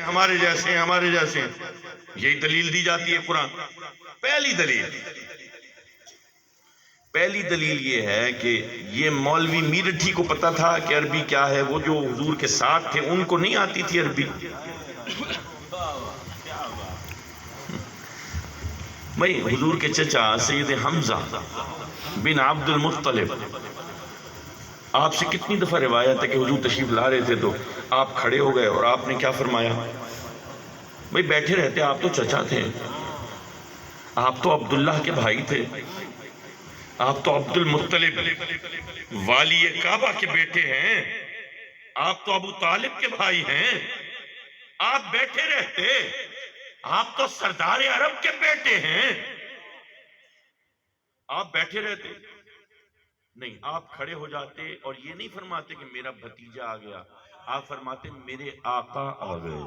ہمارے جیسے ہیں، ہمارے جیسے ہیں. یہی دلیل دی جاتی ہے قرآن. پہلی دلیل یہ ہے کہ یہ مولوی میرٹھی کو پتا تھا کہ عربی کیا ہے. وہ جو حضور کے ساتھ تھے ان کو نہیں آتی تھی عربی. بھئی حضور کے چچا سید حمزہ بن عبد المطلب، آپ سے کتنی دفعہ روایت ہے کہ حضور تشریف لا رہے تھے تو آپ کھڑے ہو گئے اور آپ نے کیا فرمایا؟ بھئی بیٹھے رہتے، آپ تو چچا تھے، آپ تو عبداللہ کے بھائی تھے، آپ تو عبد المطلب والی کعبہ کے بیٹے ہیں، آپ تو ابو طالب کے بھائی ہیں، آپ بیٹھے رہتے، آپ تو سردار عرب کے بیٹے ہیں، آپ بیٹھے رہتے. نہیں، آپ کھڑے ہو جاتے اور یہ نہیں فرماتے کہ میرا بھتیجا آ گیا، آپ فرماتے میرے آقا آ گئے،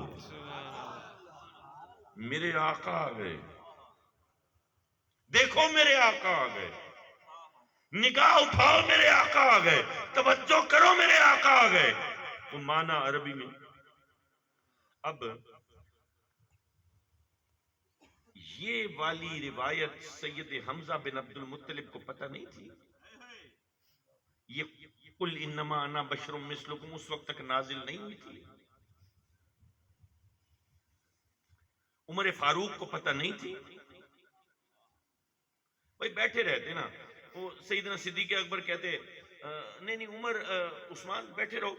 میرے آقا آ گئے، دیکھو میرے آقا آ گئے، نگاہ اٹھاؤ میرے آقا آ گئے، توجہ کرو میرے آقا آ گئے. تو مانا عربی میں. اب یہ والی روایت سید حمزہ بن عبد المطلب کو پتہ نہیں تھی. یہ قل انما انا بشر مثلکم اس وقت تک نازل نہیں ہوئی تھی. عمر فاروق کو پتہ نہیں تھی. بھئی بیٹھے رہتے نا. وہ سیدنا صدیق اکبر کہتے نہیں نہیں عمر عثمان بیٹھے رہو،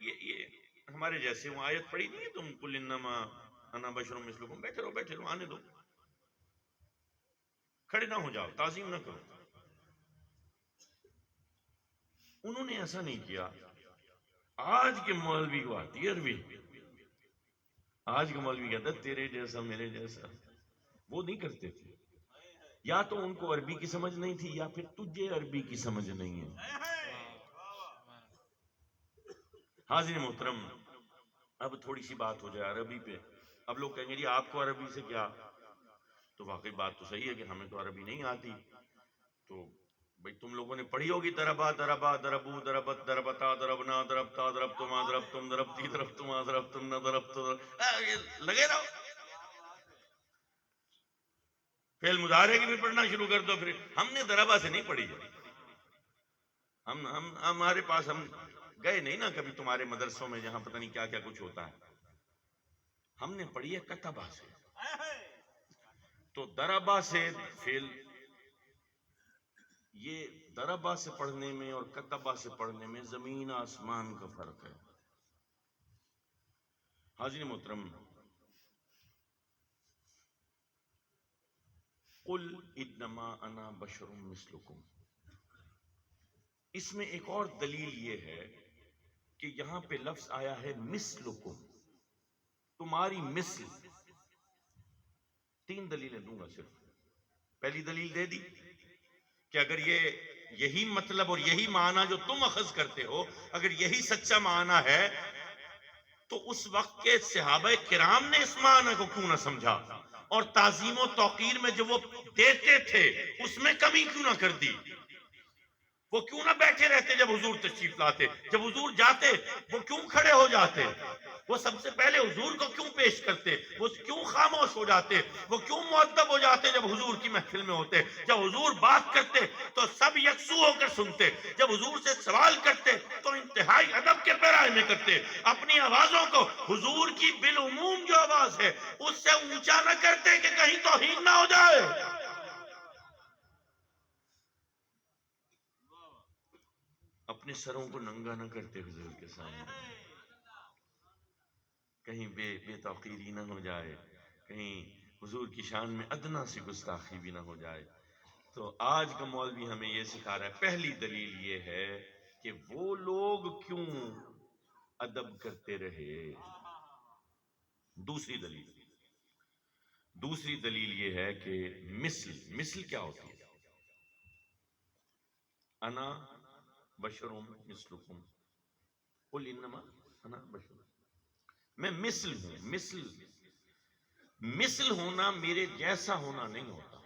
یہ ہمارے جیسے. وہ آیت پڑھی نہیں ہے تم قل انما انا بشر مثلکم، بیٹھے رہو آنے دو، کھڑے نہ ہو جاؤ، تعظیم نہ کرو. انہوں نے ایسا نہیں کیا. آج کے مولوی کو آتی ہے عربی، آج کے مولوی کہتا ہے تیرے جیسا میرے جیسا. وہ نہیں کرتے تھے. یا تو ان کو عربی کی سمجھ نہیں تھی یا پھر تجھے عربی کی سمجھ نہیں ہے. حاضرین محترم، اب تھوڑی سی بات ہو جائے عربی پہ. اب لوگ کہیں گے جی آپ کو عربی سے کیا؟ تو واقعی بات تو صحیح ہے کہ ہمیں تو عربی نہیں آتی. تو بھئی تم لوگوں نے پڑھی ہوگی دربا دربا دربو دربت دربتا دربنا دربتا دربتما دربتم دربتی دربتما دربتم نہ دربت. لگے رہو، فعل مضارع کی بھی پڑھنا شروع کر دو. پھر ہم نے دربا سے نہیں پڑھی ہے. ہمارے پاس، ہم گئے نہیں نا کبھی تمہارے مدرسوں میں جہاں پتہ نہیں کیا کیا کچھ ہوتا ہے. ہم نے پڑھی ہے کتبہ سے. تو دربا سے فعل، یہ دربا سے پڑھنے میں اور کتبہ سے پڑھنے میں زمین آسمان کا فرق ہے. حاضرین محترم، قل انما انا بشر مثلکم، اس میں ایک اور دلیل یہ ہے کہ یہاں پہ لفظ آیا ہے مثلکم، تمہاری مثل. 3 دلیلیں دوں گا صرف. پہلی دلیل دے دی کہ اگر یہی مطلب اور یہی معنی جو تم اخذ کرتے ہو، اگر یہی سچا معنی ہے تو اس وقت کے صحابہ کرام نے اس معنی کو کیوں نہ سمجھا، اور تعظیم و توقیر میں جو وہ دیتے تھے اس میں کمی کیوں نہ کر دی. وہ کیوں نہ بیٹھے رہتے جب حضور تشریف لاتے، جب حضور جاتے وہ کیوں کھڑے ہو جاتے، وہ سب سے پہلے حضور کو کیوں پیش کرتے، وہ کیوں خاموش ہو جاتے، وہ کیوں مؤدب ہو جاتے جب حضور کی محفل میں ہوتے. جب حضور بات کرتے تو سب یکسو ہو کر سنتے، جب حضور سے سوال کرتے تو انتہائی ادب کے پیرائے میں کرتے. اپنی آوازوں کو حضور کی بالعموم جو آواز ہے اس سے اونچا نہ کرتے کہ کہیں توہین نہ ہو جائے. اپنے سروں کو ننگا نہ کرتے حضور کے سامنے، کہیں بے توقیری نہ ہو جائے، کہیں حضور کی شان میں ادنا سی گستاخی بھی نہ ہو جائے. تو آج کا مولوی ہمیں یہ سکھا رہا ہے. پہلی دلیل یہ ہے کہ وہ لوگ کیوں ادب کرتے رہے. دوسری دلیل یہ ہے کہ مثل کیا ہوتی ہے؟ انا بشر مثلکم قل انما انا بشر، میں مثل ہوں. مثل ہونا میرے جیسا ہونا نہیں ہوتا.